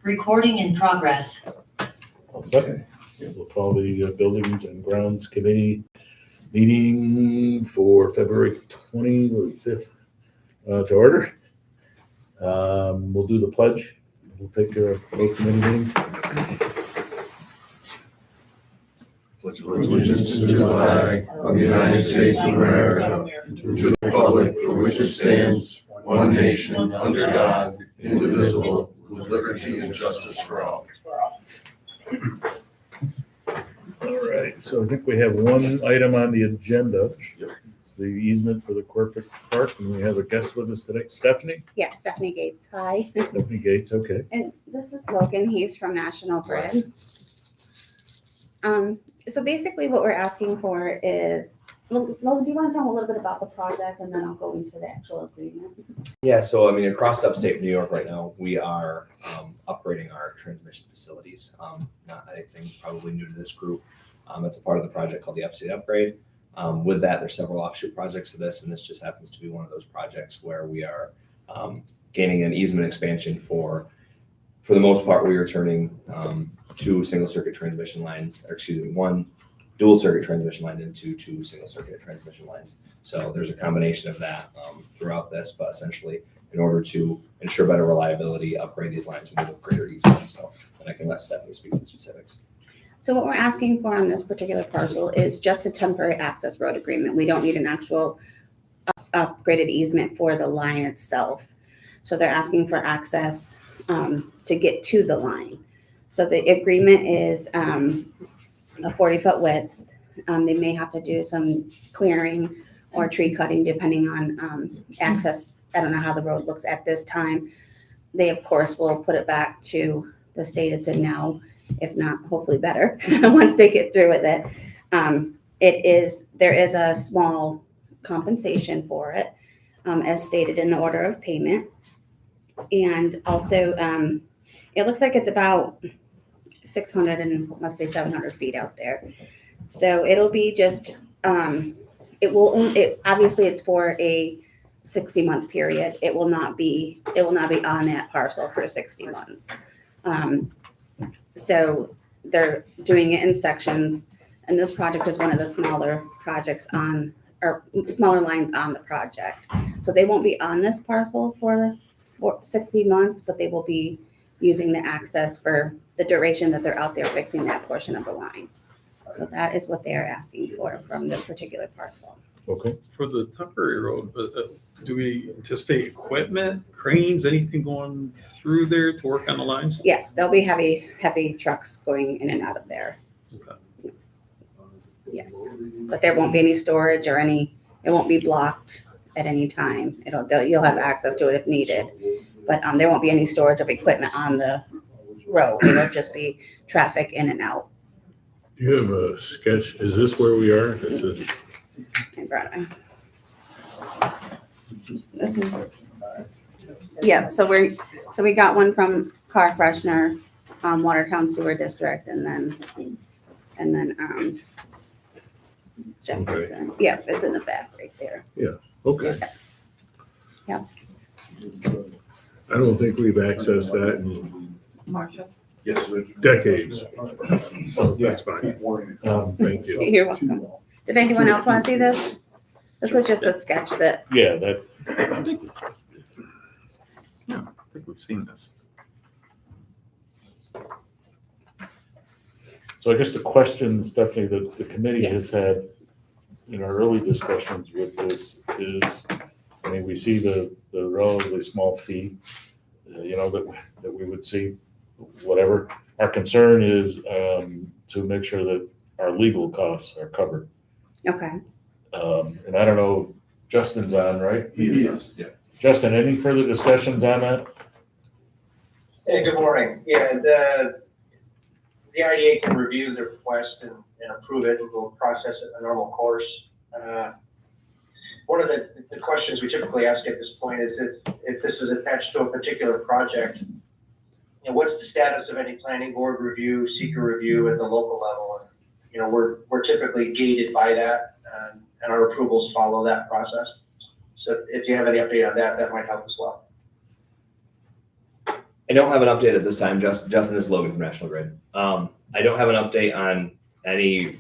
Recording in progress. I'll second. We'll call the Buildings and Grounds Committee meeting for February 25th to order. We'll do the pledge. We'll take a road committee meeting. Pledge allegiance to the flag of the United States of America, to the republic for which it stands, one nation, under God, indivisible, with liberty and justice for all. All right, so I think we have one item on the agenda. It's the easement for the corporate park, and we have a guest with us today, Stephanie. Yes, Stephanie Gates. Hi. Stephanie Gates, okay. And this is Logan. He's from National Grid. So basically what we're asking for is, Logan, do you want to tell me a little bit about the project and then I'll go into the actual agreement? Yeah, so I mean, across upstate New York right now, we are upgrading our transmission facilities. Not anything probably new to this group. It's a part of the project called the Upstate Upgrade. With that, there's several offshoot projects of this, and this just happens to be one of those projects where we are gaining an easement expansion for the most part. We are turning two single circuit transmission lines, or excuse me, one dual circuit transmission line into two single circuit transmission lines. So there's a combination of that throughout this, but essentially in order to ensure better reliability, upgrade these lines, we need a greater easement. So then I can let Stephanie speak to the specifics. So what we're asking for on this particular parcel is just a temporary access road agreement. We don't need an actual upgraded easement for the line itself. So they're asking for access to get to the line. So the agreement is a 40-foot width. They may have to do some clearing or tree cutting depending on access. I don't know how the road looks at this time. They, of course, will put it back to the state it's in now, if not, hopefully better, once they get through with it. There is a small compensation for it, as stated in the order of payment. And also, it looks like it's about 600 and let's say 700 feet out there. So it'll be just, obviously it's for a 60-month period. It will not be on that parcel for 60 months. So they're doing it in sections, and this project is one of the smaller projects smaller lines on the project. So they won't be on this parcel for 60 months, but they will be using the access for the duration that they're out there fixing that portion of the line. So that is what they are asking for from this particular parcel. Okay. For the temporary road, do we anticipate equipment, cranes, anything going through there to work on the lines? Yes, there'll be heavy trucks going in and out of there. Okay. Yes, but there won't be any storage or it won't be blocked at any time. You'll have access to it if needed, but there won't be any storage of equipment on the road. It'll just be traffic in and out. Do you have a sketch? Is this where we are? This is. This is, yeah. So we got one from Car Freshener, Watertown Sewer District, and then Jefferson. Okay. Yeah, it's in the back right there. Yeah. Okay. Yeah. I don't think we've accessed that in Marshall. decades, so that's fine. Thank you. You're welcome. Did anyone else want to see this? This was just a sketch that. Yeah, that. I think we've seen this. So I guess the question, Stephanie, that the committee Yes. has had in our early discussions with this is, I mean, we see the relatively small fee, that we would see, whatever. Our concern is to make sure that our legal costs are covered. Okay. And I don't know, Justin's on, right? He is, yeah. Justin, any further discussions on that? Hey, good morning. Yeah, the RDA can review the request and approve it, and we'll process it in a normal course. One of the questions we typically ask at this point is if this is attached to a particular project, what's the status of any planning board review, seeker review at the local level? And, we're typically gated by that, and our approvals follow that process. So if you have any update on that, that might help as well. I don't have an update at this time. Justin is Logan from National Grid. I don't have an update on any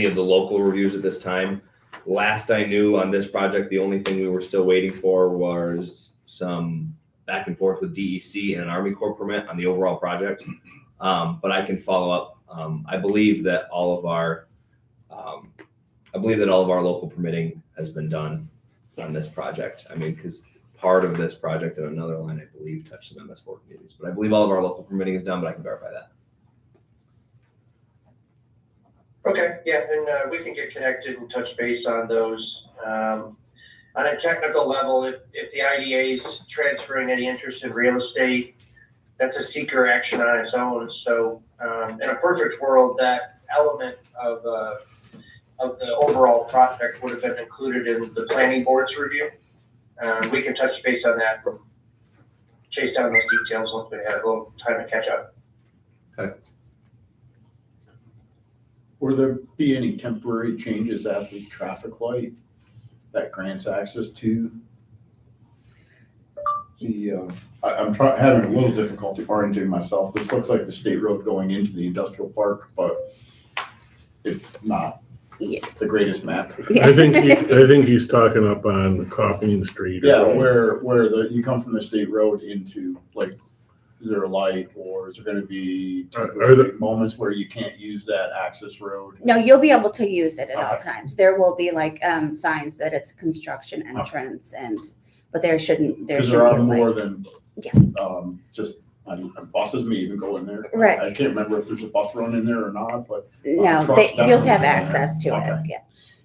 of the local reviews at this time. Last I knew on this project, the only thing we were still waiting for was some back and forth with DEC and an Army Corps permit on the overall project. But I can follow up. I believe that all of our local permitting has been done on this project. I mean, because part of this project and another line, I believe, touched some MS4 communities. But I believe all of our local permitting is done, but I can verify that. Okay, yeah, and we can get connected and touch base on those. On a technical level, if the IDA is transferring any interest in real estate, that's a seeker action on its own. So in a perfect world, that element of the overall project would have been included in the planning board's review. We can touch base on that, chase down those details once we have a little time to catch up. Will there be any temporary changes at the traffic light that grants access to the, I'm having a little difficulty orienting myself. This looks like the state road going into the industrial park, but it's not Yeah. the greatest map. I think he's talking up on Coffee Street. Yeah, where you come from the state road into, like, is there a light, or is there gonna be Are there- moments where you can't use that access road? No, you'll be able to use it at all Okay. times. There will be like signs that it's construction entrance but there shouldn't Because there are be, like- more than, Yeah. just, buses may even go in there. Right. I can't remember if there's a bus run in there or not, but No, trucks you'll definitely have go in access to there. it, Okay.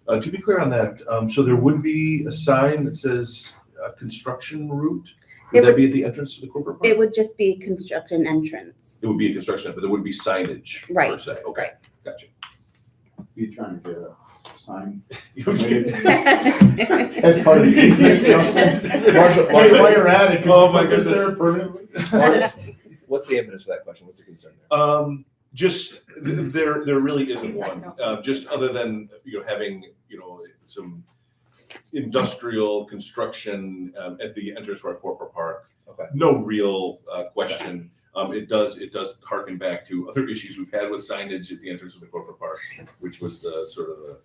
yeah. To be clear on that, so there would be a sign that says construction route? It Would that be at the entrance to the corporate park? It would just be construction entrance. It would be a construction, but there wouldn't be signage per Right, se. Okay, gotcha. You trying to get a sign? That's As part of the easement, Justin? Marshall- Hey, while you're at it, can Oh, you my put this goodness. there permanently? What's the impetus for that question? What's the concern there? Just, there really isn't He's like, one, no. just other than, having, some industrial construction, at the entrance to our corporate park. Okay. No real, question. It does harken back to other issues we've had with signage at the entrance of the corporate park, which was the sort of the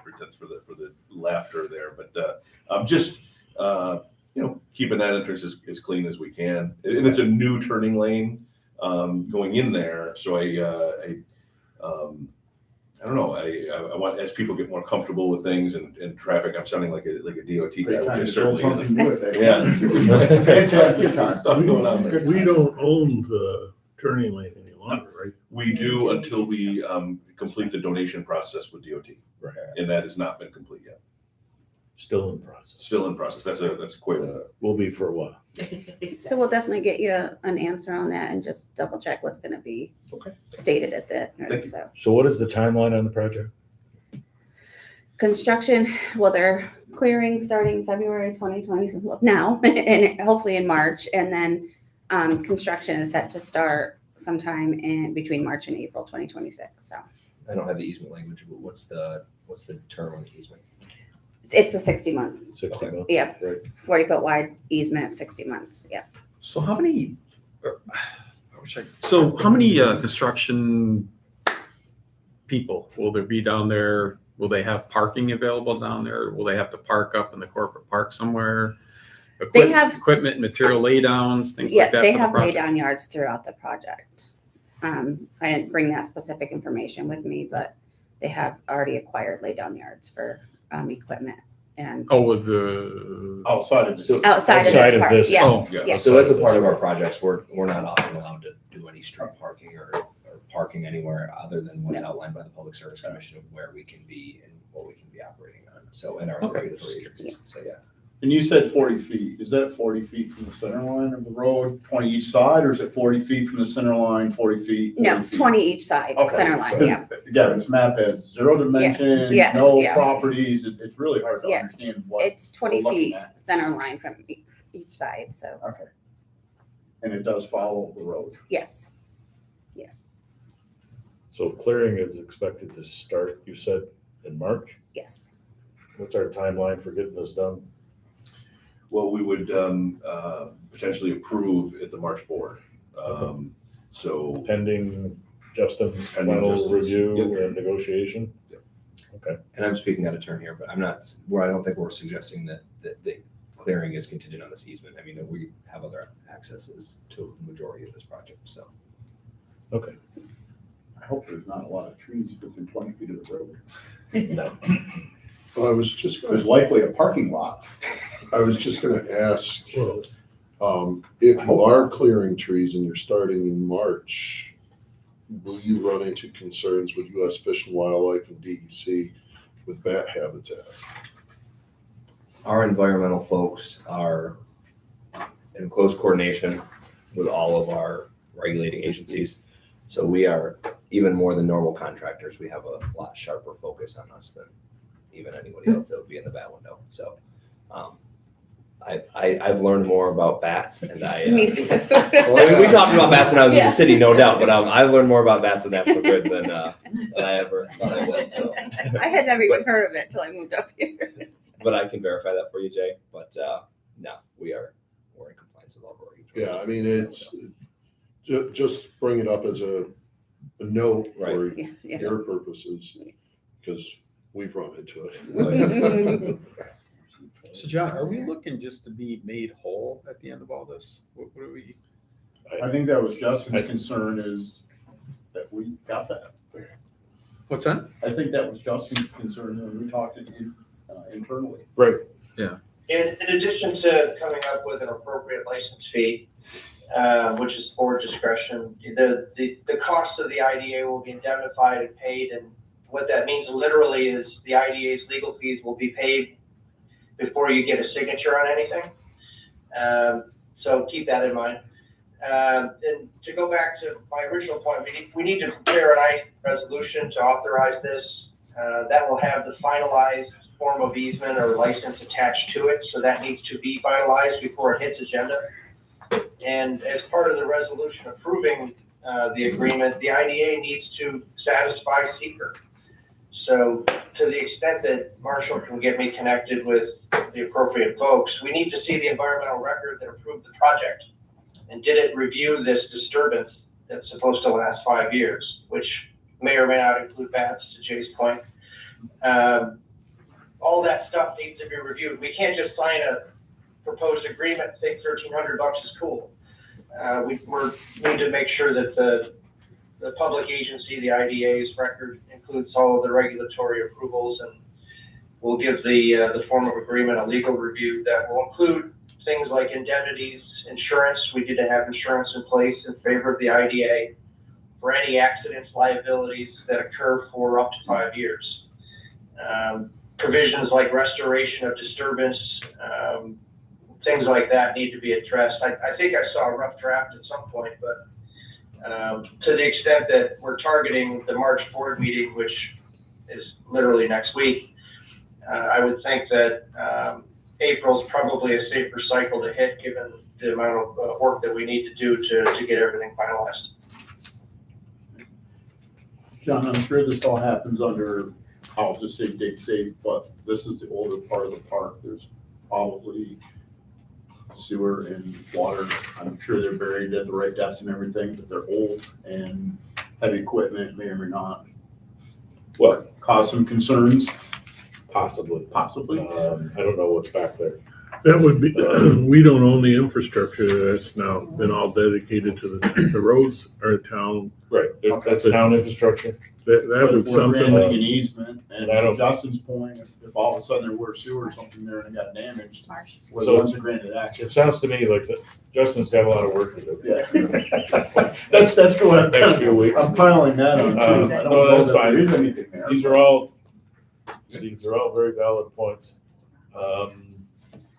pretense for the laughter there, but, just, keeping that entrance as clean as we can. And it's a new turning lane, going in there, so I don't know, I want, as people get more comfortable with things and traffic, I'm sounding like a DOT guy, Great time which is to build certainly isn't. something with it. Yeah. It's a fantastic Some time. stuff going on there. We don't own the turning lane any longer, right? We do until we complete the donation process with DOT, Right. and that has not been complete yet. Still in process. Still in process. That's quite a. Will be for a while. So we'll definitely get you an answer on that and just double check what's gonna be Okay. stated at the, Thank you. so. So what is the timeline on the project? Construction, well, they're clearing starting February 2020, well, now, and hopefully in March. And then construction is set to start sometime in between March and April 2026. So I don't have the easement language, but what's the term on the easement? it's a 60 month, 60 months? yeah, Right. 40-foot wide easement, 60 months, yeah. So how many, so how many construction people will there be down there? Will they have parking available down there? Will they have to park up in the corporate park somewhere? They have- Equipment, material laydowns, things Yeah, like that. they for the have project? laydown yards throughout the project. I didn't bring that specific information with me, but they have already acquired laydown yards for equipment and Oh, with the, Outside of the. outside of Outside this of part, this. yeah. oh, Yeah. So as a part of our projects, we're not often allowed to do any street parking or parking anywhere other than what's outlined by the Public Service Commission of where we can be and what we can be operating on. So in our Okay. regulatory agencies, so yeah. And you said 40 feet. Is that 40 feet from the center line of the road, 20 each side, or is it 40 feet from the center line, 40 feet? 40 No, feet? 20 each side, Okay, center so- line, yeah. Again, this map has zero dimension, yeah, no yeah. properties. It's really hard to Yeah. understand what. It's 20 we're looking feet at. center line from each side, so Okay. And it does follow the road. yes, yes, So clearing is expected to start, you said, in March? yes. What's our timeline for getting this done? Well, we would potentially approve at the March board. So Pending Justin's Pending final Justin's, review yep. and negotiation? Yep. Okay. And I'm speaking out of turn here, but I don't think we're suggesting that the clearing is contingent on this easement. I mean, we have other accesses to the majority of this project, so. Okay. I hope there's not a lot of trees within 20 feet of the road. No. Well, I was just There's gonna, likely a parking lot. ask, if you are clearing trees and you're starting in March, will you run into concerns with US Fish and Wildlife and DEC with bat habitat? Our environmental folks are in close coordination with all of our regulating agencies. So we are, even more than normal contractors, we have a lot sharper focus on us than even anybody else that would be in the bat window. So I've learned more about bats, and Me too. I mean, we talked about bats when I was in Yeah. the city, no doubt, but I've learned more about bats in National Grid than I ever thought I would. So. I had never even heard of it till I moved up here. But I can verify that for you, Jay. But no, we're in compliance with all of our regulations. Yeah, I mean, it's, just bring it up as a note for Yeah, yeah. your purposes, because we've run into it. So John, are we looking just to be made whole at the end of all this? What are we? I think that was Justin's concern, is that we got that. What's that? I think that was Justin's concern when we talked internally. Right. In addition to coming up with an appropriate license fee, which is board discretion, the cost of the IDA will be indemnified and paid, and what that means literally is the IDA's legal fees will be paid before you get a signature on anything. So keep that in mind. And to go back to my original point, we need to prepare an resolution to authorize this. That will have the finalized form of easement or license attached to it, so that needs to be finalized before it hits agenda. And as part of the resolution approving the agreement, the IDA needs to satisfy seeker. So to the extent that Marshall can get me connected with the appropriate folks, we need to see the environmental record that approved the project. And did it review this disturbance that's supposed to last 5 years, which may or may not include bats, to Jay's point. All that stuff needs to be reviewed. We can't just sign a proposed agreement and think $1,300 is cool. We need to make sure that the public agency, the IDA's record, includes all of the regulatory approvals, and we'll give the form of agreement a legal review that will include things like indemnities, insurance. We need to have insurance in place in favor of the IDA for any accidents, liabilities that occur for up to 5 years. Provisions like restoration of disturbance, things like that need to be addressed. I think I saw a rough draft at some point, but to the extent that we're targeting the March board meeting, which is literally next week, I would think that April's probably a safer cycle to hit, given the amount of work that we need to do to get everything finalized. John, I'm sure this all happens under, I'll just say dig safe, but this is the older part of the park. There's probably sewer and water. I'm sure they're buried at the right depths and everything, but they're old and heavy equipment may or may not Well, cause some concerns, possibly. possibly. I don't know what's back there. That would be, we don't own the infrastructure that's now been all dedicated to the roads are town. Right, that's town infrastructure. That But was if we're granting something, an easement, and I don't- to Justin's point, if all of a sudden there were sewer or something there and it got damaged, we're the So- ones that granted It access. sounds to me like Justin's got a lot of work to do. Yeah. That's what Next few weeks. I'm piling that on too. I don't No, know that's that fine. there is anything there. These are all very valid points.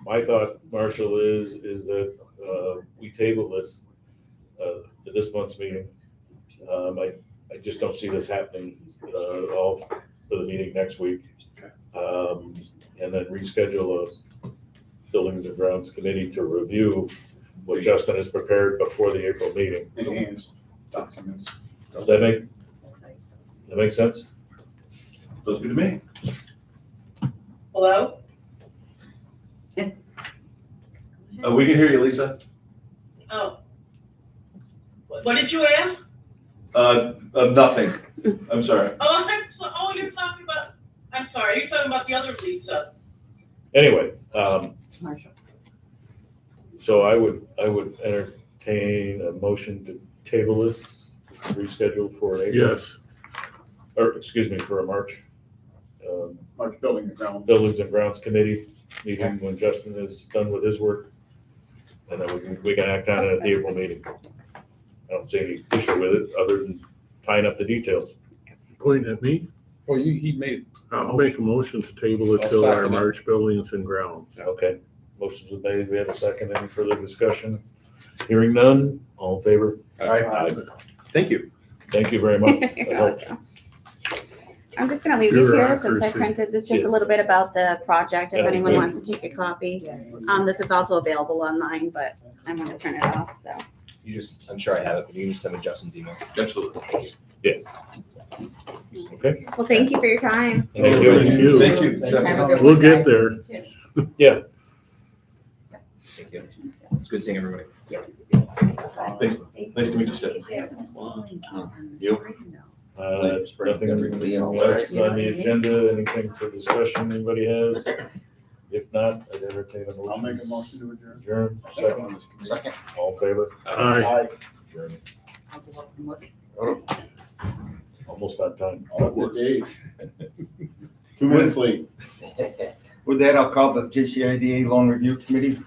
My thought, Marshall, is that we table this at this month's meeting. I just don't see this happening all for the meeting next week. And then reschedule a Buildings and Grounds Committee to review what Justin has prepared before the April meeting. Enhanced documents. Does that make sense? Looks good to me. Hello? We can hear you, Lisa. Oh. What did you ask? Nothing. I'm sorry. You're talking about, I'm sorry, you're talking about the other Lisa. Anyway, Marshall. so I would entertain a motion to table this, reschedule for an April, Yes. or excuse me, for a March March Building and Grounds. Buildings and Grounds Committee meeting when Justin is done with his work. And then we can act on it at the April meeting. I don't see any issue with it, other than tying up the details. Point at me. Well, he made, I'll make a motion to table it I'll till our second it. March Buildings and Grounds. Okay, motion's been made, we have a second, any further discussion? Hearing none, all in favor? Aye. thank you. Thank you very much. You're That helped. welcome. I'm just gonna leave these here since I Bureaucracy. printed this, just a Yes. little bit about the project, if That was anyone good. wants to take a copy. This is also available online, but I'm gonna print it off, so. I'm sure I have it, but you can just send me Justin's email. Absolutely. Okay, Well, thank you for your time. thank you. Thank you. Thank you. Have a good We'll one, get guys. there. Thank you. It's good seeing everybody. Thanks. Nice to meet you, Steph. Nothing else on the agenda, anything for discussion anybody has? If not, I'd entertain a I'll make motion. a motion to adjourn. Adjourn, second, Second. all in favor? Aye. Adjourn. Almost on time. All good day. 2 minutes late. With that, I'll call the JCIDA Loan Review Committee,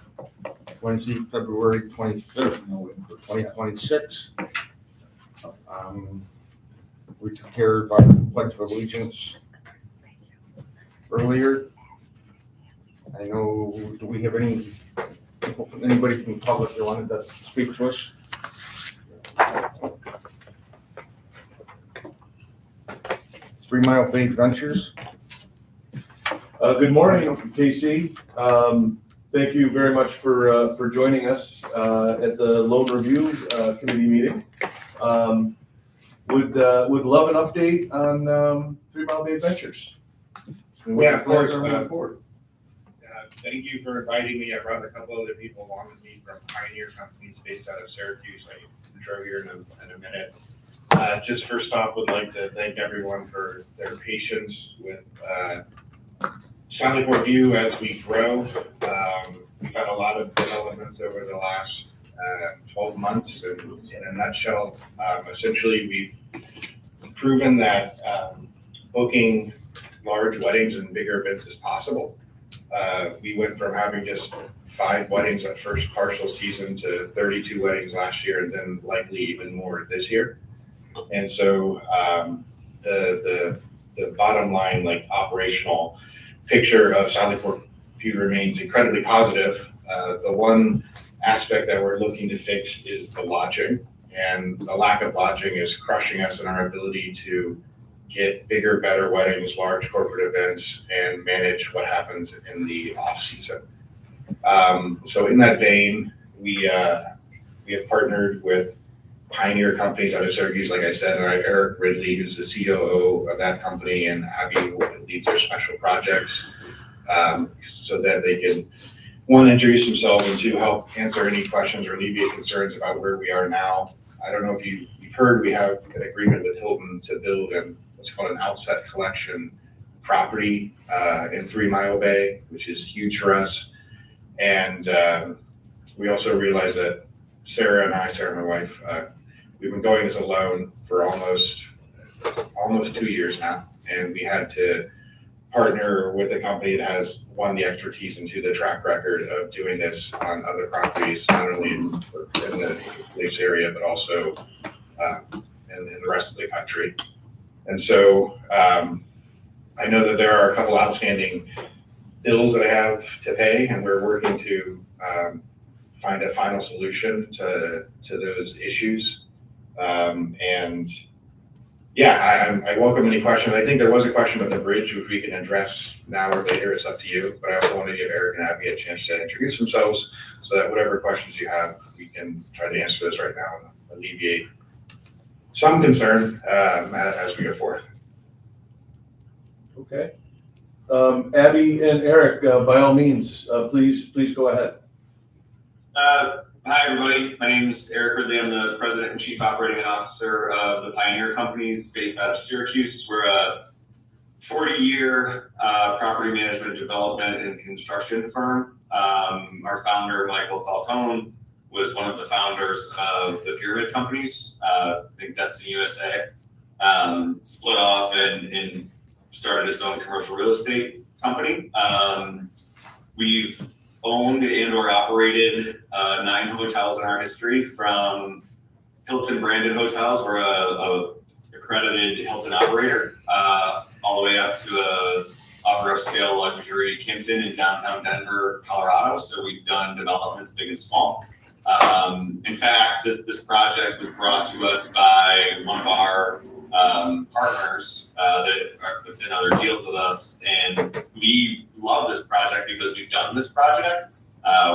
Wednesday, February 23rd, 2026. We took care of our pledge of allegiance earlier. I know, do we have anybody from the public that wanted to speak to us? 3 Mile Bay Ventures. Good morning, KC. Thank you very much for joining us at the Loan Review Committee meeting. Would love an update on 3 Mile Bay Ventures. And what Yeah, your of course, plans are moving forward. Thank you for inviting me. I brought a couple other people along with me from Pioneer Companies based out of Syracuse. I can intro here in a minute. Just first off, would like to thank everyone for their patience with Sally View as we grow. We've had a lot of developments over the last 12 months. And in a nutshell, essentially we've proven that booking large weddings and bigger events is possible. We went from having just 5 weddings that first partial season to 32 weddings last year, and then likely even more this year. And so the bottom line, like operational picture of Sallyport View remains incredibly positive. The one aspect that we're looking to fix is the lodging, and the lack of lodging is crushing us in our ability to get bigger, better weddings, large corporate events, and manage what happens in the off season. So in that vein, we have partnered with Pioneer Companies out of Syracuse, like I said, and I have Eric Ridley, who's the COO of that company, and Abby, who leads their special projects, so that they can, one, introduce themselves, and 2, help answer any questions or alleviate concerns about where we are now. I don't know if you've heard, we have an agreement with Hilton to build what's called an outset collection property in 3 Mile Bay, which is huge for us. And we also realized that Sarah, my wife, we've been going this alone for almost 2 years now, and we had to partner with a company that has, 1, the expertise, and 2, the track record of doing this on other properties, not only in the Lace area, but also in the rest of the country. And so I know that there are a couple outstanding bills that I have to pay, and we're working to find a final solution to those issues. And yeah, I welcome any questions. I think there was a question about the bridge, which we can address now or later. It's up to you. But I also want to give Eric and Abby a chance to introduce themselves, so that whatever questions you have, we can try to answer those right now and alleviate some concern as we go forth. Okay. Abby and Eric, by all means, please go ahead. Hi, everybody. My name's Eric Ridley. I'm the President and Chief Operating Officer of the Pioneer Companies based out of Syracuse. We're a 40-year property management, development, and construction firm. Our founder, Michael Falcone, was one of the founders of the Pyramid Companies, I think Destiny USA, split off and started his own commercial real estate company. We've owned and or operated 9 hotels in our history, from Hilton branded hotels. We're a accredited Hilton operator, all the way up to a upper upscale luxury Kimpton in downtown Denver, Colorado. So we've done developments big and small. In fact, this project was brought to us by one of our partners that's in other deals with us, and we love this project because we've done this project.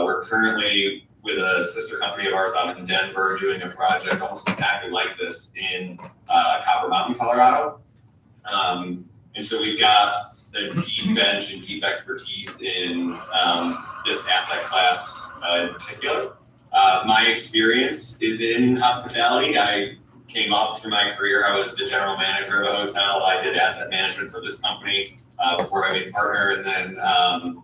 We're currently with a sister company of ours out in Denver doing a project almost exactly like this in Copper Mountain, Colorado. And so we've got a deep bench and deep expertise in this asset class in particular. My experience is in hospitality. I came up through my career. I was the general manager of a hotel. I did asset management for this company before I made partner, and then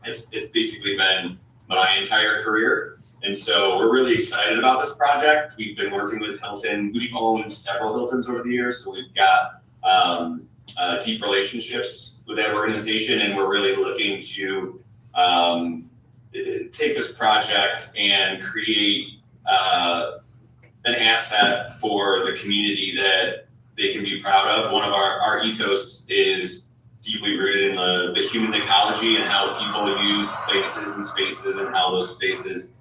it's basically been my entire career. And so we're really excited about this project. We've been working with Hilton. We've owned several Hiltons over the years, so we've got deep relationships with that organization, and we're really looking to take this project and create an asset for the community that they can be proud of. One of our ethos is deeply rooted in the human ecology and how people use places and spaces and how those spaces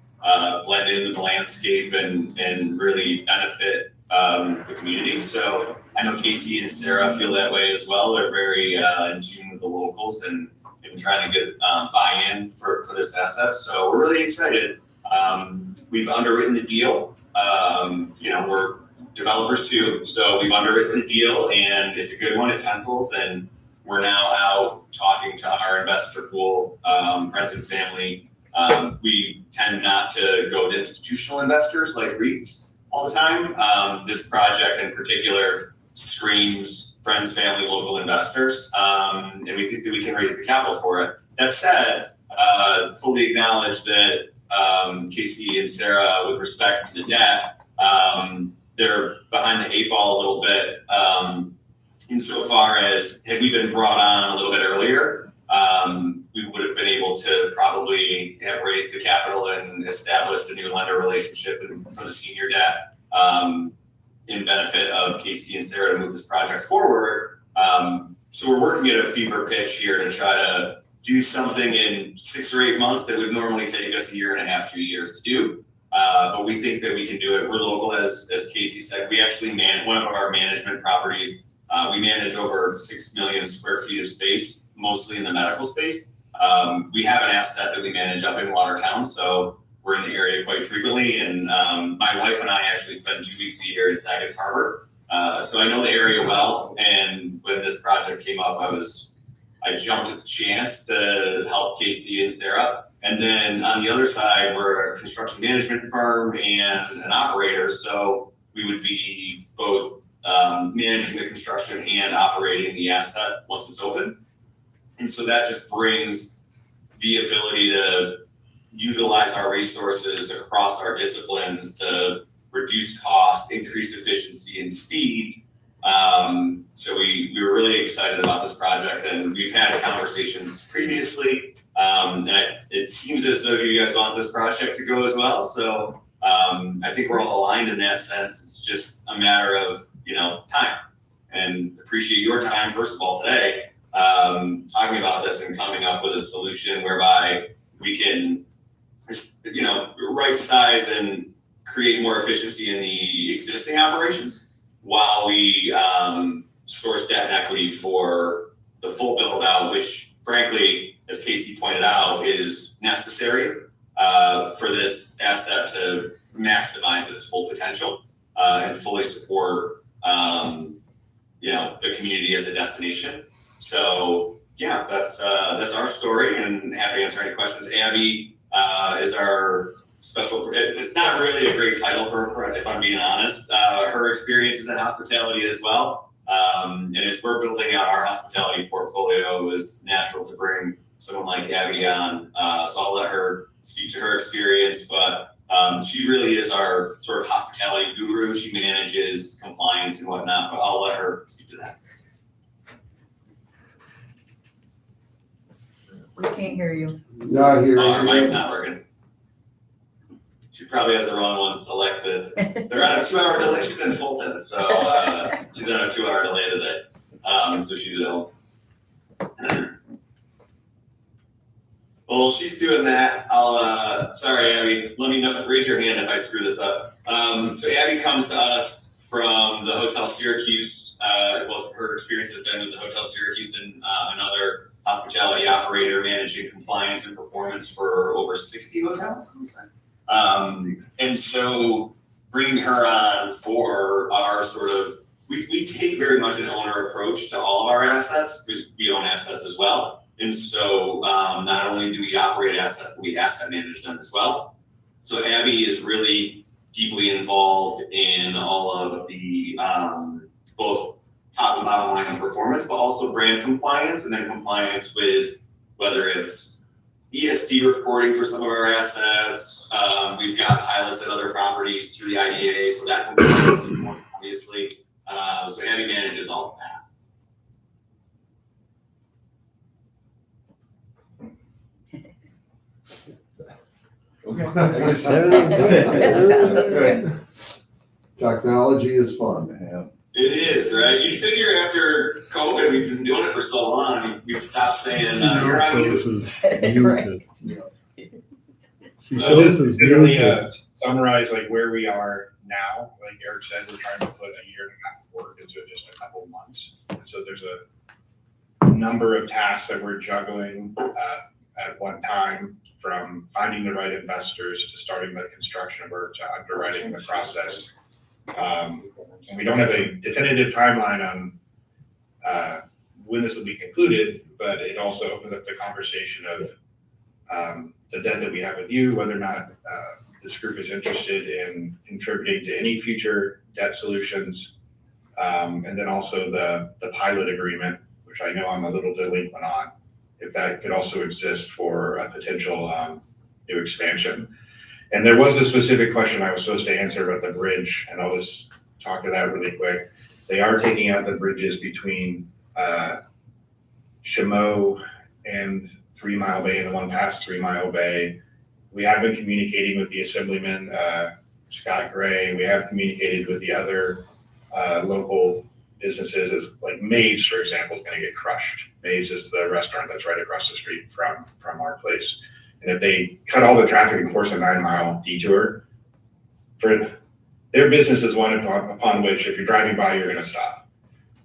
blend into the landscape and really benefit the community. So I know Casey and Sarah feel that way as well. They're very in tune with the locals and trying to get buy-in for this asset. So we're really excited. We've underwritten the deal. We're developers too. So we've underwritten the deal, and it's a good one. It pencils, and we're now out talking to our investor pool, friends and family. We tend not to go to institutional investors like REITs all the time. This project in particular screams friends, family, local investors, and we think that we can raise the capital for it. That said, fully acknowledge that Casey and Sarah, with respect to the debt, they're behind the 8 ball a little bit insofar as had we been brought on a little bit earlier, we would have been able to probably have raised the capital and established a new lender relationship for the senior debt in benefit of Casey and Sarah to move this project forward. So we're working at a fever pitch here to try to do something in 6 or 8 months that would normally take us 1.5 years, 2 years to do. But we think that we can do it. We're local, as Casey said. We actually one of our management properties. We manage over 6 million square feet of space, mostly in the medical space. We have an asset that we manage up in Watertown, so we're in the area quite frequently. And my wife and I actually spend 2 weeks a year in Saga's Harbor. So I know the area well. And when this project came up, I jumped at the chance to help Casey and Sarah. And then on the other side, we're a construction management firm and an operator. So we would be both managing the construction and operating the asset once it's open. And so that just brings the ability to utilize our resources across our disciplines to reduce cost, increase efficiency and speed. So we were really excited about this project, and we've had conversations previously. And it seems as though you guys want this project to go as well. So I think we're all aligned in that sense. It's just a matter of, time, and appreciate your time, first of all, today, talking about this and coming up with a solution whereby we can, right size and create more efficiency in the existing operations while we source debt and equity for the full build out, which frankly, as Casey pointed out, is necessary for this asset to maximize its full potential and fully support the community as a destination. So that's our story, and happy to answer any questions. Abby is our it's not really a great title for her, if I'm being honest. Her experience is in hospitality as well. And as we're building out our hospitality portfolio, it was natural to bring someone like Abby on. So I'll let her speak to her experience, but she really is our sort of hospitality guru. She manages compliance and whatnot, but I'll let her speak to that. We can't hear you. Not here. Her mic's not working. She probably has the wrong one selected. They're on a 2-hour delay. She's in Fulton, so she's on a 2-hour delay today. So she's ill. Well, she's doing that. Sorry, Abby, let me know, raise your hand if I screw this up. So Abby comes to us from the Hotel Syracuse. Well, her experience has been with the Hotel Syracuse and another hospitality operator managing compliance and performance for over 60 hotels. And so bringing her on for our sort of, we take very much an owner approach to all of our assets because we own assets as well. And so not only do we operate assets, but we asset manage them as well. So Abby is really deeply involved in all of the both top and bottom line performance, but also brand compliance and then compliance with whether it's ESD reporting for some of our assets. We've got pilots at other properties through the IDA, so that compliance is important, obviously. So Abby manages all of that. Technology is fun. Yeah. It is, right? You'd figure after COVID, we've been doing it for so long, we'd stop saying, you're on mute. So just to really summarize like where we are now, like Eric said, we're trying to put a year and a half of work into just a couple of months. And so there's a number of tasks that we're juggling at one time, from finding the right investors to starting the construction work to underwriting the process. And we don't have a definitive timeline on when this will be concluded, but it also opens up the conversation of the debt that we have with you, whether or not this group is interested in contributing to any future debt solutions. And then also the pilot agreement, which I know I'm a little delinquent on, if that could also exist for a potential new expansion. And there was a specific question I was supposed to answer about the bridge, and I'll just talk to that really quick. They are taking out the bridges between Chameau and 3 Mile Bay and the one past 3 Mile Bay. We have been communicating with the Assemblyman, Scott Gray. We have communicated with the other local businesses. As like Maeve's, for example, is going to get crushed. Maeve's is the restaurant that's right across the street from our place. And if they cut all the traffic and force a 9-mile detour, for their business is one upon which if you're driving by, you're going to stop.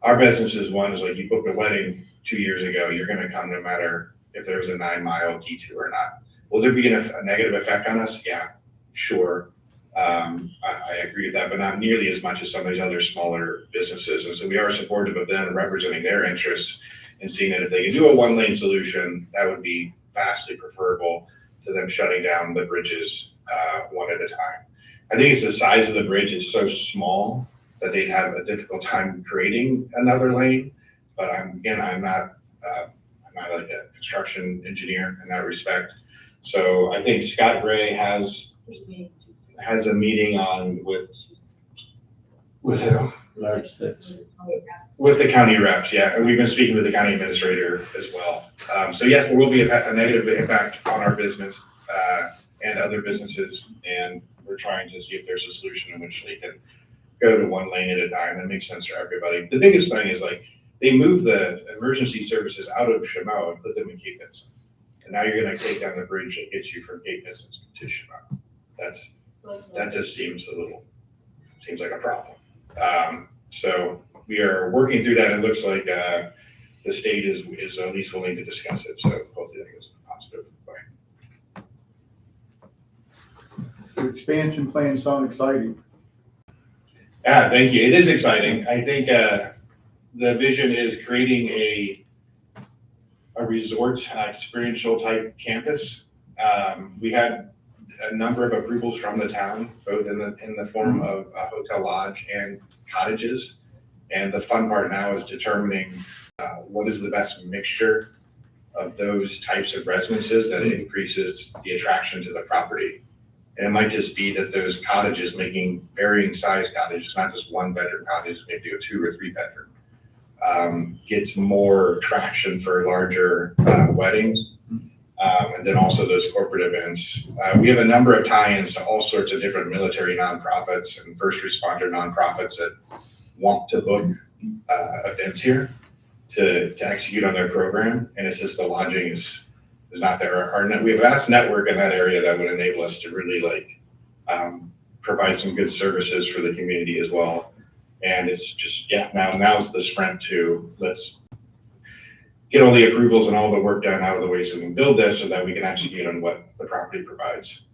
Our business is one is like you booked a wedding 2 years ago, you're going to come no matter if there was a 9-mile detour or not. Will there be a negative effect on us? Yeah, sure. I agree with that, but not nearly as much as some of these other smaller businesses. And so we are supportive of them representing their interests and seeing that if they can do a 1-lane solution, that would be vastly preferable to them shutting down the bridges one at a time. I think it's the size of the bridge is so small that they'd have a difficult time creating another lane. But I'm not like a construction engineer in that respect. So I think Scott Gray has a meeting on with who? With the county reps, yeah. And we've been speaking with the county administrator as well. So yes, there will be a negative impact on our business and other businesses. And we're trying to see if there's a solution in which they can go to 1 lane at a time. That makes sense for everybody. The biggest thing is like they move the emergency services out of Chameau and put them in Cape Vincent. And now you're going to take down the bridge that gets you from Cape Vincent to Chameau. That just seems like a problem. So we are working through that. It looks like the state is at least willing to discuss it. So hopefully that goes in a positive way. The expansion plans sound exciting. Yeah, thank you. It is exciting. I think the vision is creating a resort experiential type campus. We had a number of approvals from the town, both in the form of a hotel lodge and cottages. And the fun part now is determining what is the best mixture of those types of residences that increases the attraction to the property. And it might just be that those cottages, making varying size cottages, not just 1-bedroom cottages, maybe a 2 or 3 bedroom, gets more traction for larger weddings. And then also those corporate events. We have a number of tie-ins to all sorts of different military nonprofits and first responder nonprofits that want to book events here to execute on their program. And it's just the lodging is not there. We have a vast network in that area that would enable us to really provide some good services for the community as well. And it's just, now is the sprint to let's get all the approvals and all the work done out of the way so we can build this so that we can execute on what the property provides.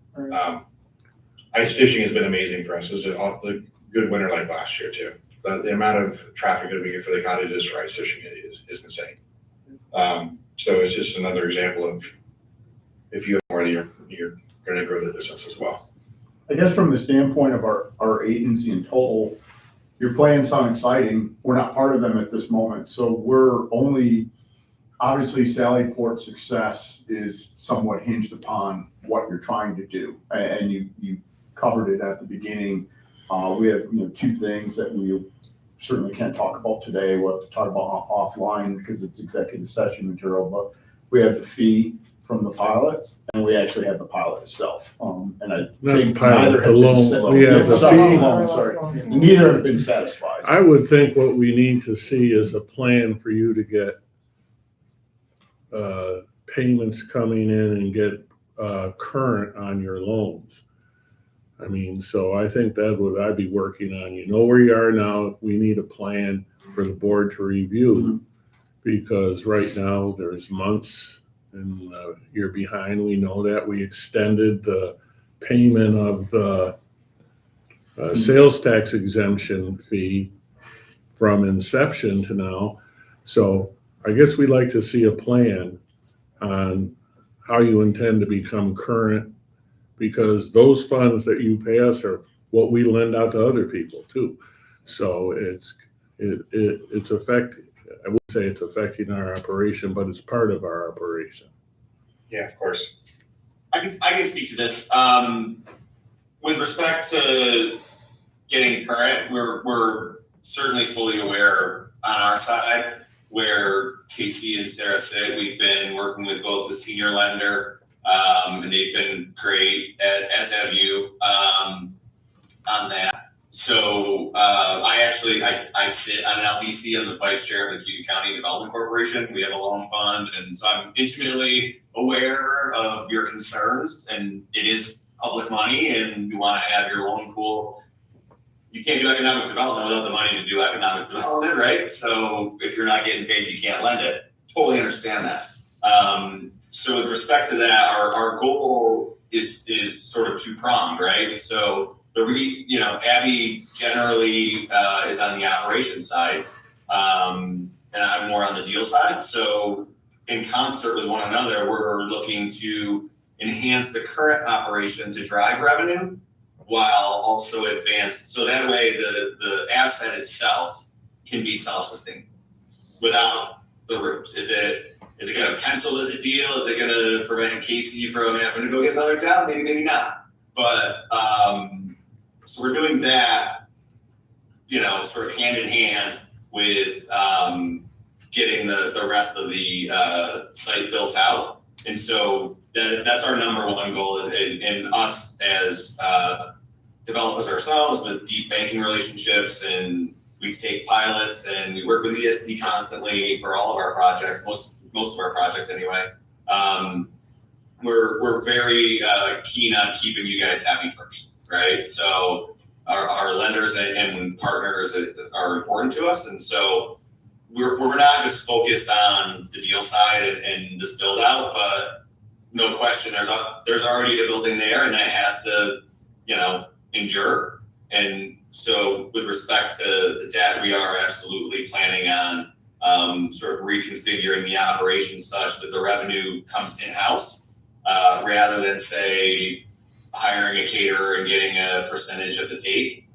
Ice fishing has been amazing for us. This is a good winter like last year too. The amount of traffic that we get for the cottages for ice fishing is insane. So it's just another example of if you have more, you're going to grow the business as well. I guess from the standpoint of our agency in total, your plans sound exciting. We're not part of them at this moment. So we're only, obviously Sallyport's success is somewhat hinged upon what you're trying to do. And you covered it at the beginning. We have 2 things that we certainly can't talk about today. We'll have to talk about offline because it's executive session material, but we have the fee from the pilot and we actually have the pilot itself. And I think neither have been neither have been satisfied. I would think what we need to see is a plan for you to get payments coming in and get current on your loans. I mean, so I think that would I'd be working on. You know where you are now. We need a plan for the board to review because right now there's months and you're behind. We know that. We extended the payment of the sales tax exemption fee from inception to now. So I guess we'd like to see a plan on how you intend to become current, because those funds that you pay us are what we lend out to other people too. So it's affecting, I wouldn't say it's affecting our operation, but it's part of our operation. Yeah, of course. I can speak to this. With respect to getting current, we're certainly fully aware on our side where Casey and Sarah sit. We've been working with both the senior lender, and they've been great, as have you, on that. So I sit on an LBC. I'm the vice chair of the Cuyahoga County Development Corporation. We have a loan fund, and so I'm intimately aware of your concerns, and it is public money, and you want to have your loan pool. You can't do economic development without the money to do economic development, right? So if you're not getting paid, you can't lend it. Totally understand that. So with respect to that, our goal is sort of two-pronged, right? So Abby generally is on the operations side, and I'm more on the deal side. So in concert with one another, we're looking to enhance the current operation to drive revenue while also advance. So that way the asset itself can be self-sustaining without the roots. Is it going to pencil as a deal? Is it going to prevent Casey from having to go get another job? Maybe, maybe not. But so we're doing that, sort of hand in hand with getting the rest of the site built out. And so that's our number one goal, and us as developers ourselves with deep banking relationships, and we take pilots and we work with ESD constantly for all of our projects, most of our projects anyway. We're very keen on keeping you guys happy first, right? So our lenders and partners are important to us, and so we're not just focused on the deal side and this build out, but no question, there's already a building there, and that has to endure. And so with respect to the debt, we are absolutely planning on sort of reconfiguring the operation such that the revenue comes in-house rather than say hiring a caterer and getting a percentage of the take.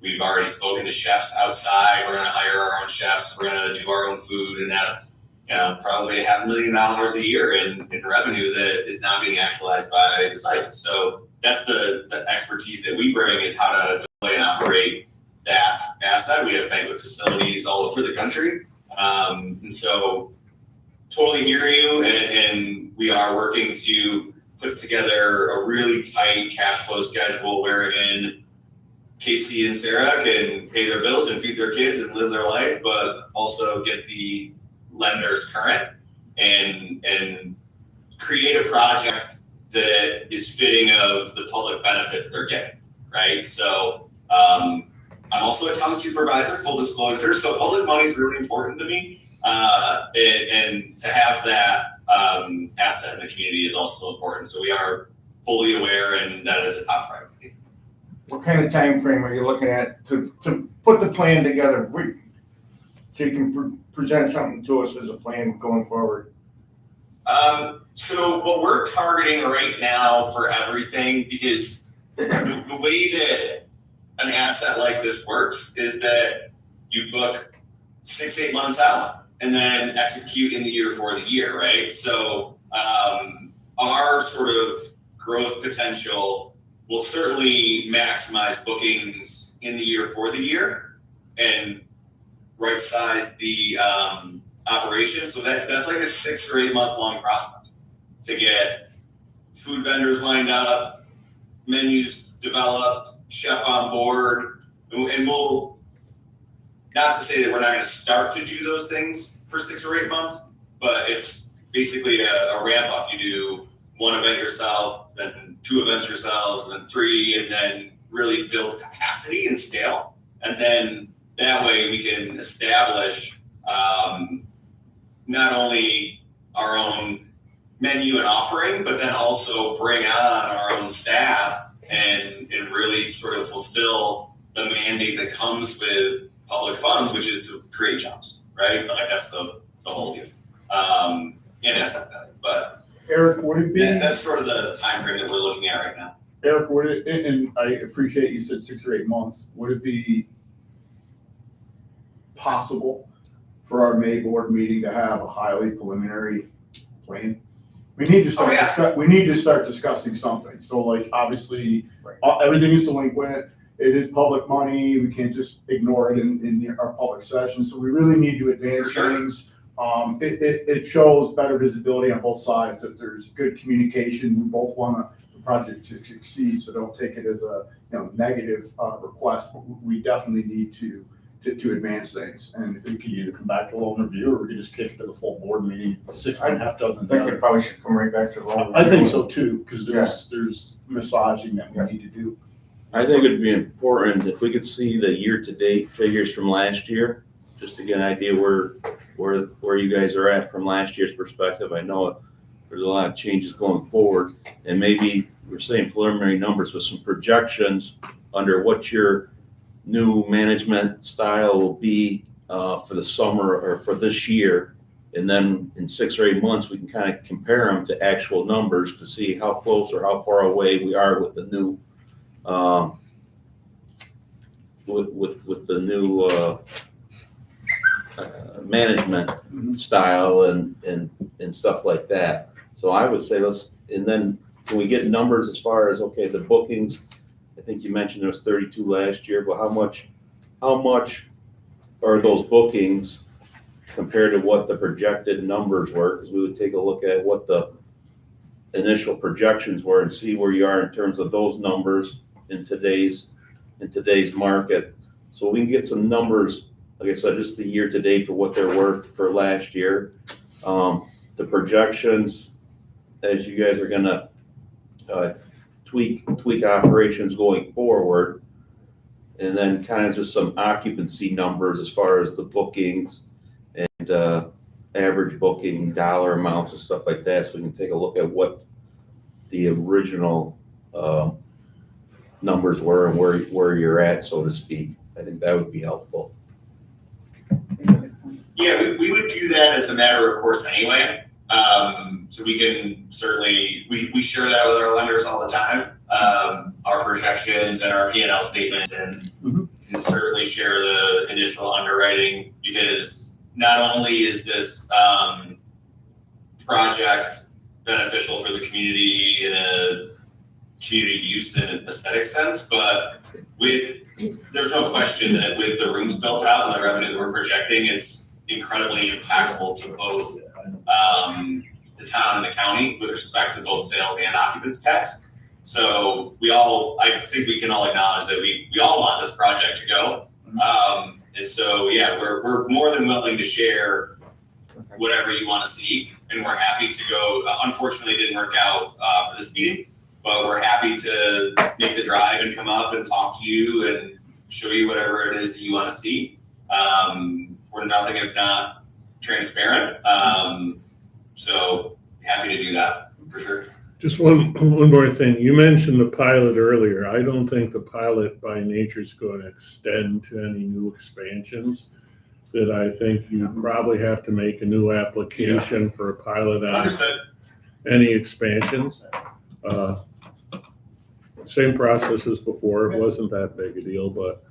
We've already spoken to chefs outside. We're gonna hire our own chefs. We're gonna do our own food, and that's probably $500,000 a year in revenue that is not being actualized by the site. So that's the expertise that we bring, is how to deploy and operate that asset. We have banquet facilities all over the country. And so totally hear you, and we are working to put together a really tight cash flow schedule wherein Casey and Sarah can pay their bills and feed their kids and live their life, but also get the lenders current and create a project that is fitting of the public benefit that they're getting, right? So I'm also a town supervisor, full disclosure, so public money is really important to me. And to have that asset in the community is also important. So we are fully aware, and that is a top priority. What kind of time frame are you looking at to put the plan together? So you can present something to us as a plan going forward. So what we're targeting right now for everything, because the way that an asset like this works is that you book 6-8 months out and then execute in the year for the year, right? So our sort of growth potential will certainly maximize bookings in the year for the year and right size the operation. So that's like a 6 or 8 month long process to get food vendors lined up, menus developed, chef on board, and we'll, not to say that we're not going to start to do those things for 6 or 8 months, but it's basically a ramp up. You do 1 event yourself, then 2 events yourselves, then 3, and then really build capacity and scale. And then that way we can establish not only our own menu and offering, but then also bring on our own staff and really sort of fulfill the mandate that comes with public funds, which is to create jobs, right? Like that's the whole deal. And that's not that, but Eric, would it be? That's sort of the time frame that we're looking at right now. Eric, would it, and I appreciate you said 6 or 8 months, would it be possible for our May board meeting to have a highly preliminary plan? We need to start, we need to start discussing something. So like, obviously, everything is delinquent. It is public money. We can't just ignore it in our public session. So we really need to advance things. It shows better visibility on both sides, that there's good communication. We both want the project to succeed, so don't take it as a negative request. But we definitely need to advance things, and we could either come back to a loan review, or we could just kick it to the full board meeting. 6.5 dozen. I think it probably should come right back to the loan. I think so too, because there's massaging that we need to do. I think it'd be important if we could see the year-to-date figures from last year, just to get an idea where you guys are at from last year's perspective. I know there's a lot of changes going forward, and maybe we're saying preliminary numbers with some projections under what your new management style will be for the summer or for this year. And then in 6 or 8 months, we can kind of compare them to actual numbers to see how close or how far away we are with the new with the new management style and stuff like that. So I would say and then can we get numbers as far as, okay, the bookings? I think you mentioned there was 32 last year, but how much are those bookings compared to what the projected numbers were? Because we would take a look at what the initial projections were and see where you are in terms of those numbers in today's market. So we can get some numbers, like I said, just the year to date for what they're worth for last year. The projections, as you guys are gonna tweak operations going forward, and then kind of just some occupancy numbers as far as the bookings and average booking dollar amounts and stuff like that, so we can take a look at what the original numbers were and where you're at, so to speak. I think that would be helpful. Yeah, we would do that as a matter of course anyway. So we can certainly, we share that with our lenders all the time, our projections and our P&L statements, and can certainly share the initial underwriting, because not only is this project beneficial for the community in a community use and aesthetic sense, but there's no question that with the rooms built out and the revenue that we're projecting, it's incredibly impactful to both the town and the county with respect to both sales and occupancy tax. So I think we can all acknowledge that we all want this project to go. And so, yeah, we're more than willing to share whatever you want to see, and we're happy to go. Unfortunately, it didn't work out for this meeting, but we're happy to make the drive and come up and talk to you and show you whatever it is that you want to see. We're nothing if not transparent. So happy to do that for sure. Just one more thing. You mentioned the pilot earlier. I don't think the pilot by nature is going to extend to any new expansions. That I think you probably have to make a new application for a pilot on any expansions. Same process as before. It wasn't that big a deal, but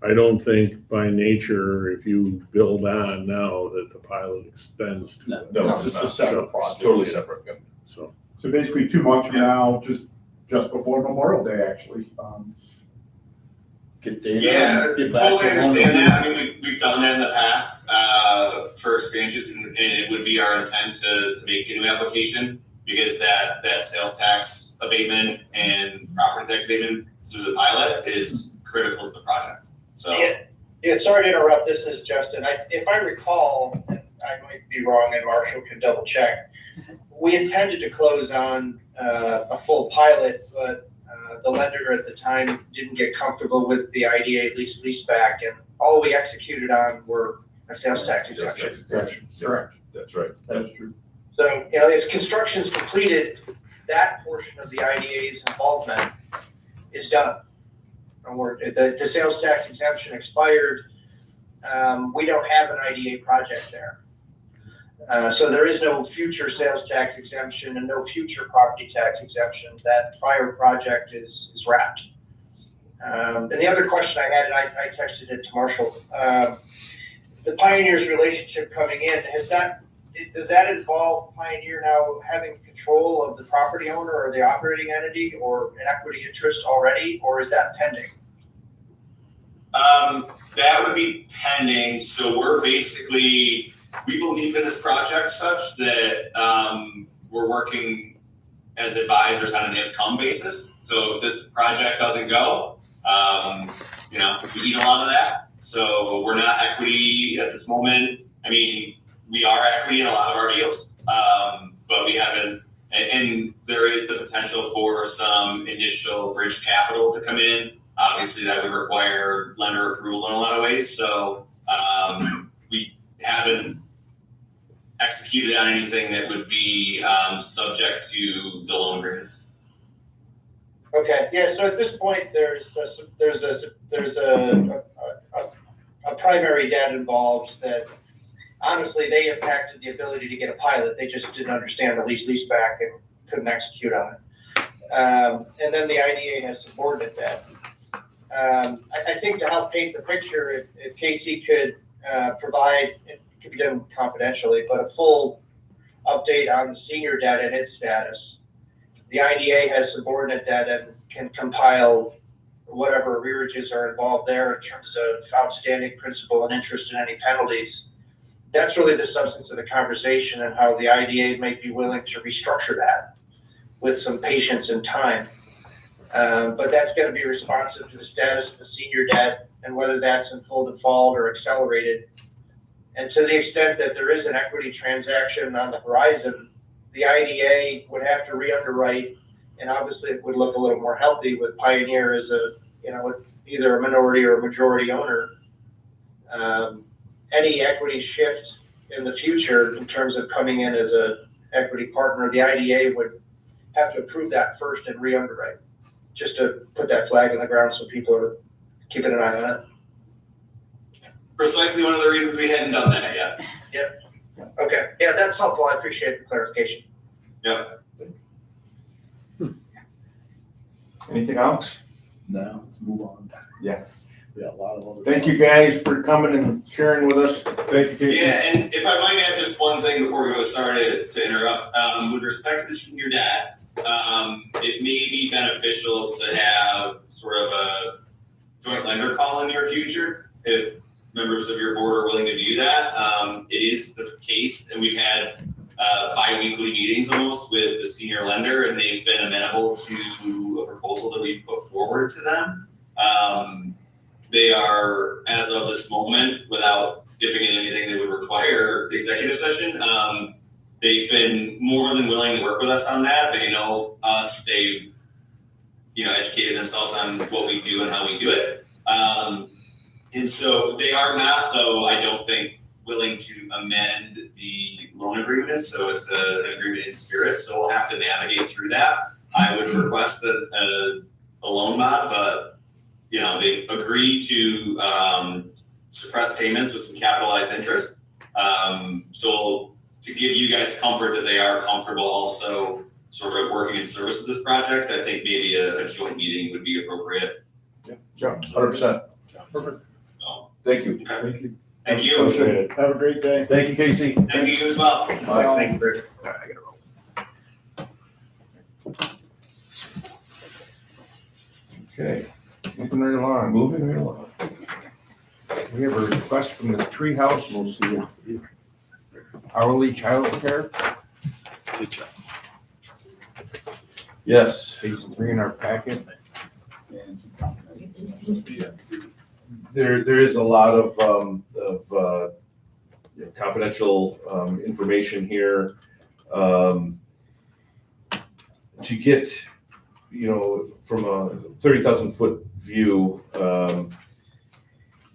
I don't think by nature, if you build on now, that the pilot extends to it. No, It's just a separate project. It's totally separate. Yeah. So basically 2 months from now, just before Memorial Day, actually. Get data. Yeah, get back totally to understand normal. that. I mean, we've done that in the past for expansions, and it would be our intent to make a new application, because that sales tax abatement and property tax abatement through the pilot is critical to the project. So Yeah, sorry to interrupt. This is Justin. If I recall, and I might be wrong, and Marshall can double check, we intended to close on a full pilot, but the lender at the time didn't get comfortable with the IDA leaseback, and all we executed on were a sales tax exemption. Correct. That's right. That's true. So, if construction's completed, that portion of the IDA's involvement is done. And the sales tax exemption expired. We don't have an IDA project there. So there is no future sales tax exemption and no future property tax exemption. That prior project is wrapped. And the other question I had, and I texted it to Marshall, the Pioneer's relationship coming in, does that involve Pioneer now having control of the property owner or the operating entity or an equity interest already, or is that pending? that would be pending. So we're basically, we believe in this project such that we're working as advisors on an if-come basis. So if this project doesn't go, we eat a lot of that. So we're not equity at this moment. I mean, we are equity in a lot of our deals, but we haven't, and there is the potential for some initial bridge capital to come in. Obviously, that would require lender approval in a lot of ways. So we haven't executed on anything that would be subject to the loan agreements. Okay, yeah. So at this point, there's a primary debt involved that honestly they impacted the ability to get a pilot. They just didn't understand the leaseback and couldn't execute on it. And then the IDA has subordinate debt. I think to help paint the picture, if Casey could provide, it could be done confidentially, but a full update on the senior debt and its status. The IDA has subordinate debt and can compile whatever arrearages are involved there in terms of outstanding principal and interest and any penalties. That's really the substance of the conversation and how the IDA may be willing to restructure that with some patience and time. But that's going to be responsive to the status of the senior debt and whether that's in full default or accelerated. And to the extent that there is an equity transaction on the horizon, the IDA would have to re-underwrite, and obviously it would look a little more healthy with Pioneer as either a minority or a majority owner. Any equity shift in the future in terms of coming in as a equity partner, the IDA would have to approve that first and re-underwrite, just to put that flag in the ground so people are keeping an eye on it. Precisely one of the reasons we hadn't done that yet. Yep. Okay, yeah, that's helpful. I appreciate the clarification. Anything else? Now, let's move on. Yeah. Yeah, a lot of other. Thank you guys for coming and sharing with us. Thank you, Casey. Yeah, and if I might add just one thing before we go, sorry to interrupt. With respect to the senior debt, it may be beneficial to have sort of a joint lender call in the near future if members of your board are willing to do that. It is the case, and we've had bi-weekly meetings almost with the senior lender, and they've been amenable to a proposal that we've put forward to them. They are, as of this moment, without dipping in anything that would require executive session, they've been more than willing to work with us on that. They know us. They've, educated themselves on what we do and how we do it. And so they are not, though, I don't think, willing to amend the loan agreement. So it's an agreement in spirit. So we'll have to navigate through that. I would request a loan mod, but they've agreed to suppress payments with some capitalized interest. So to give you guys comfort that they are comfortable also sort of working in service of this project, I think maybe a joint meeting would be appropriate. Yeah, 100%. Perfect. Thank you. Thank you. Appreciate it. Have a great day. Thank you, Casey. Thank you as well. Bye. Thank you, Bridget. All right, I gotta roll. Okay, moving right along. Moving right along. We have a request from the Treehouse. We'll see. Hourly childcare, Yes. page 3 in our packet. There is a lot of confidential information here. To get, from a 30,000 foot view,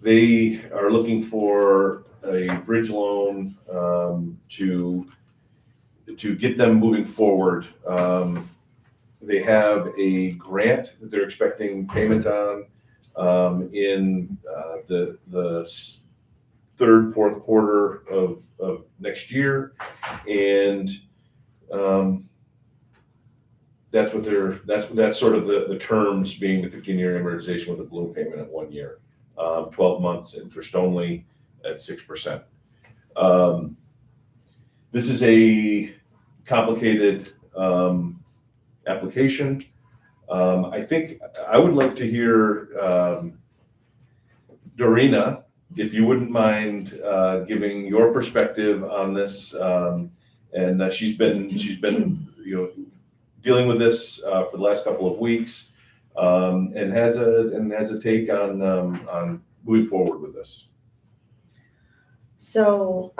they are looking for a bridge loan to get them moving forward. They have a grant that they're expecting payment on in the third, fourth quarter of next year, and that's sort of the terms, being the 15-year amortization with a balloon payment at 1 year, 12 months interest only at 6%. This is a complicated application. I think I would like to hear Dorina, if you wouldn't mind giving your perspective on this. And she's been dealing with this for the last couple of weeks, and has a take on moving forward with this. So,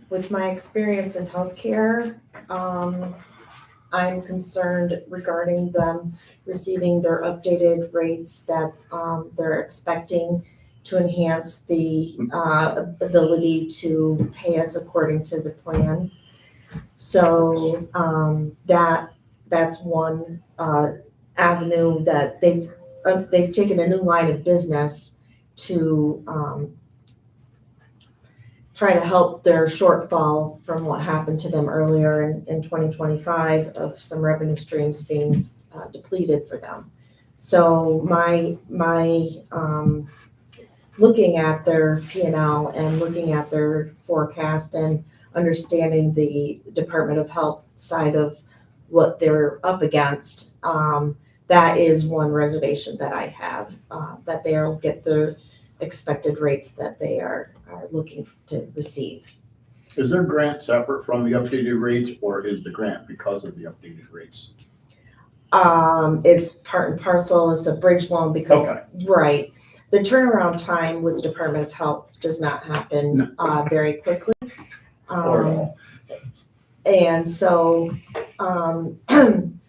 with my experience in healthcare, I'm concerned regarding them receiving their updated rates that they're expecting to enhance the ability to pay us according to the plan. So that's one avenue that they've taken a new line of business to try to help their shortfall from what happened to them earlier in 2025 of some revenue streams being depleted for them. So my looking at their P&L and looking at their forecast and understanding the Department of Health side of what they're up against, that is one reservation that I have, that they'll get the expected rates that they are looking to receive. Is their grant separate from the updated rates, or is the grant because of the updated rates? It's part and parcel, it's a bridge loan because, Okay. right. The turnaround time with the Department of Health does not happen very quickly. Or at all. And so, at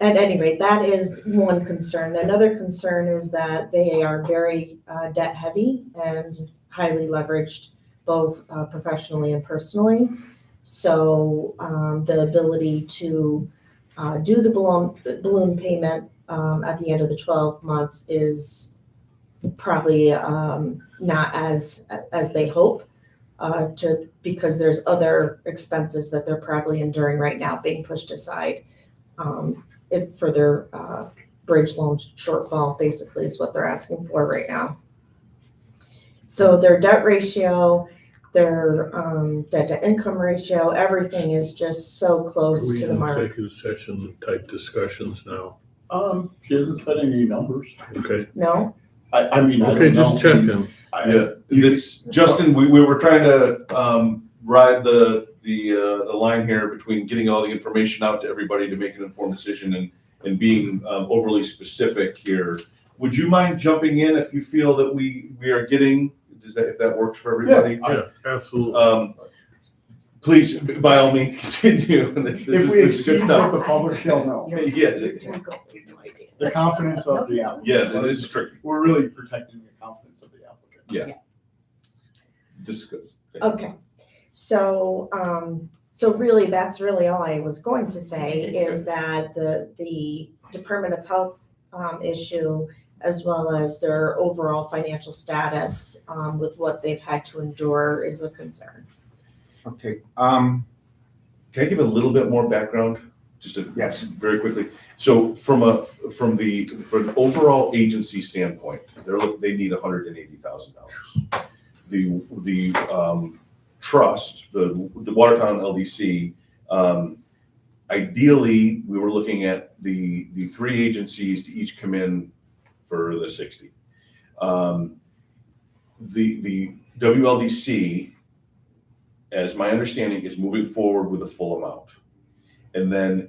any rate, that is one concern. Another concern is that they are very debt heavy and highly leveraged, both professionally and personally. So the ability to do the balloon payment at the end of the 12 months is probably not as they hope. because there's other expenses that they're probably enduring right now being pushed aside. If for their bridge loan shortfall, basically is what they're asking for right now. So their debt ratio, their debt to income ratio, everything is just so Are close we to the in mark. executive session type discussions now? She hasn't said any numbers. Okay, No? I mean, I okay, don't just know. checking. Yeah, it's, Justin, we were trying to, ride the line here between getting all the information out to everybody to make an informed decision and being overly specific here. Would you mind jumping in if you feel that we are getting, if that works for everybody? Yeah, absolutely. Please, by all means, continue. If we exceed what the public shall know, Yeah, the confidence of the applicant. yeah, this is tricky. We're really protecting the confidence of the applicant. Yeah. Discuss. Okay, so, so really, that's really all I was going to say is that the Department of Health issue, as well as their overall financial status with what they've had to endure is a concern. Okay, Can I give a little bit more background? Just Yes. very quickly. So from an overall agency standpoint, they need $180,000. The trust, the Watertown LDC, ideally, we were looking at the three agencies to each come in for the 60. The WLDC, as my understanding, is moving forward with the full amount. And then